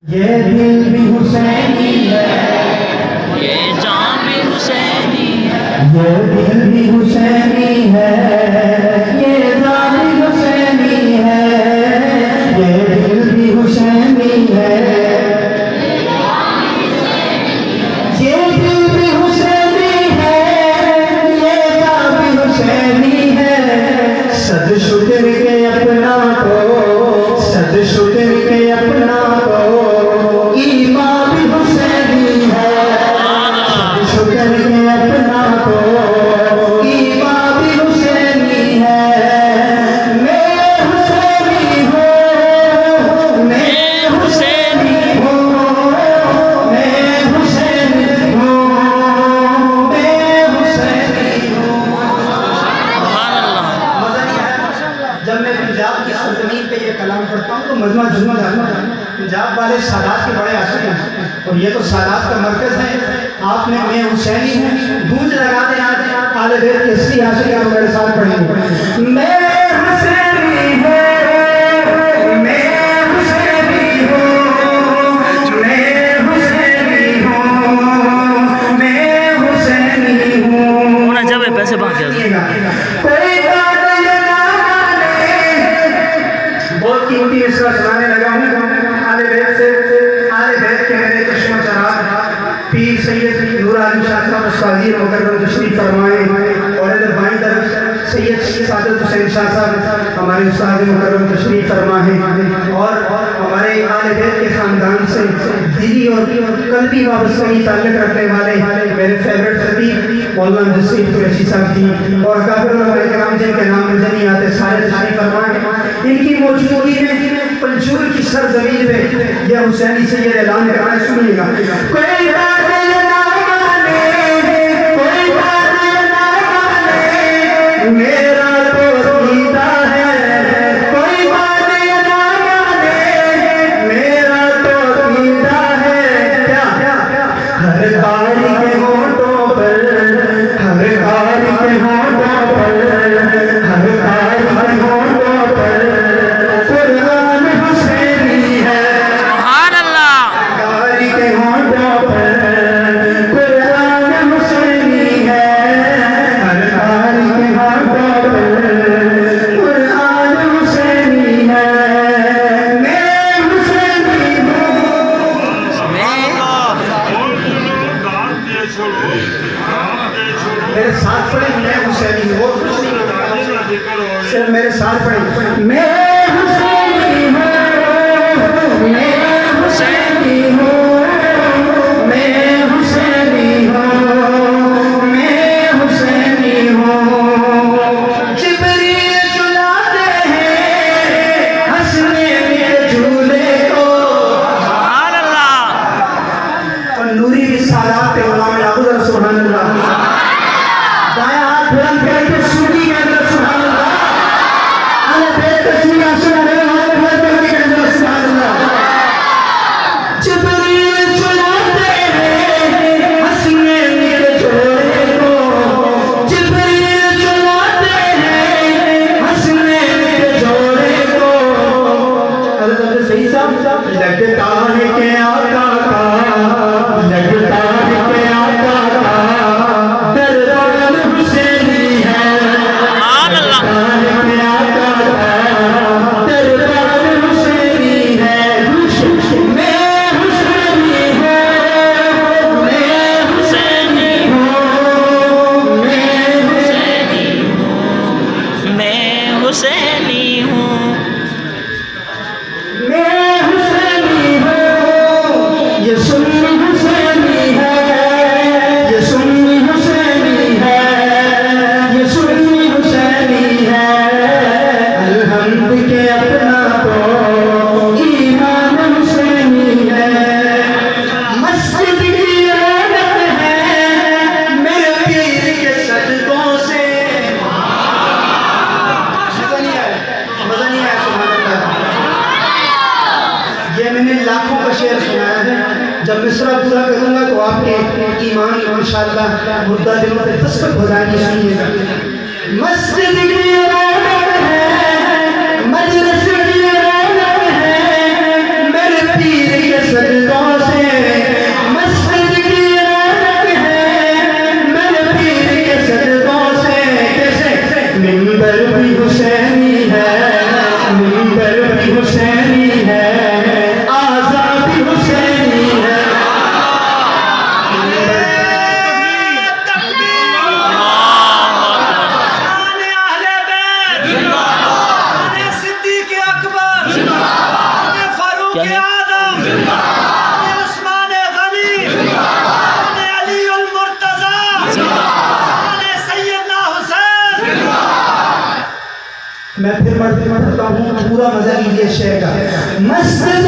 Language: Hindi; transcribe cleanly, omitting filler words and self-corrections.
ये दिल भी हुसैनी है, ये जान भी हुसैनी है, ये दिल भी हुसैनी है, ये जान भी हुसैनी है, ये दिल भी हुसैनी है, ये दिल भी हुसैनी है, ये जान भी हुसैनी है। सद शुक्र के अपना को, सद शुक्र के अपना को, ईमान भी हुसैनी है। सद शुक्र के अपना को, ईमान भी हुसैनी है। मैं हुसैनी हूँ, मैं हुसैनी हूँ, मैं हुसैनी हूँ, मैं हुसैनी हूँ। सुभान अल्लाह। मजा नहीं आया? जब मैं पंजाब की सरजमीन पे ये कलाम पढ़ता हूँ तो मजमा झुमा जाता है। पंजाब वाले सादात के बड़े आशिक हैं और ये तो सादात का मरकज है। आपने मैं हुसैनी हूँ गूंज लगा दे आज आले बैत के असली आशिक हैं, मेरे साथ पढ़ेंगे। मैं हुसैनी हूँ, मैं हुसैनी हूँ, मैं हुसैनी हूँ, मैं हुसैनी हूँ। उन्हें जब ये पैसे भाग गया कोई बात ये ना माने, बहुत कीमती इसका सुनाने लगा हूँ। आले बैत से, आले बैत के मेरे चश्मा चराग पीर सैयद नूर आलम शाह साहब उस्तादी मुकर्रम तशरीफ फरमाए और इधर बाईं तरफ सैयद सादत हुसैन शाह साहब हमारे उस्ताद मुकर्रम तशरीफ फरमाए और हमारे आले बैत के खानदान से दिली और कल्बी वाबस्तगी ताल्लुक रखने वाले मेरे फेवरेट खतीब मौलाना नसीब कुरैशी साहब जी और काफिर उलमा किराम जिनके नाम मुझे नहीं आते सारे तशरीफ फरमाए। इनकी मौजूदगी में पंजूर की सरजमीन पे यह हुसैनी से ये ऐलान कराना सुनिएगा। कोई बात ये ना माने, कोई बात ये ना माने, मेरा तो सीता है। कोई बात ये ना माने, मेरा तो सीता है। क्या हर कारी के होठों पर, हर कारी के होठों पर, हर कारी के होठों पर कुरान हुसैनी है। सुभान अल्लाह। कारी के होठों पर कुरान हुसैनी है। हर कारी के होठों पर कुरान हुसैनी है। मैं हुसैनी हूँ। मेरे साथ पढ़े मैं हुसैनी हूँ, और कुछ नहीं, सिर्फ मेरे साथ पढ़े मैं हुसैनी हूँ, मैं हुसैनी हूँ, मैं हुसैनी हूँ, मैं हुसैनी हूँ। जिब्रील चुलाते हैं हंसने के झूले को। सुभान अल्लाह। और नूरी सादात पे गुलाम अबूदर सुभान अल्लाह। दायां हाथ बुलंद करके सूफी के अंदर सुभान अल्लाह। आले बैत तस्वीर सुना रहे हाथ बुलंद करके के अंदर सुभान अल्लाह। जिब्रील चुलाते हैं हंसने के झोले को। जिब्रील चुलाते हैं हंसने के झोले को। अल्लाह सही साहब लगता है कि आका का, लगता है कि आका का दरबार हुसैनी है। सुभान अल्लाह। लगता है कि आका का दरबार हुसैनी है। मैं हुसैनी हूँ, मैं हुसैनी हूँ, मैं हुसैनी हूँ, मैं हुसैनी हूँ। मैं हुसैनी हूँ। ये सुन्नी हुसैनी है, ये सुन्नी हुसैनी है, ये सुन्नी हुसैनी है। अलहम्द के अपना तो ईमान हुसैनी है। मस्जिद की रौनक है मेरे पीर के सजदों से। मजा नहीं आया? मजा नहीं आया? सुभान अल्लाह। ये मैंने लाखों का शेर सुनाया है। जब मिसरा पूरा करूंगा तो आपके ईमान इंशाअल्लाह मुद्दा दिलों पे तस्बीह हो जाएगी। सुनिएगा। मस्जिद की रौनक है, मजलिस की रौनक है मेरे पीर के आले उस्मान गनी, आले अली उल मुर्तजा, आले सैयदना हुसैन। मैं फिर पढ़ता हूँ, पूरा मजा लीजिए शेर का। मस्जिद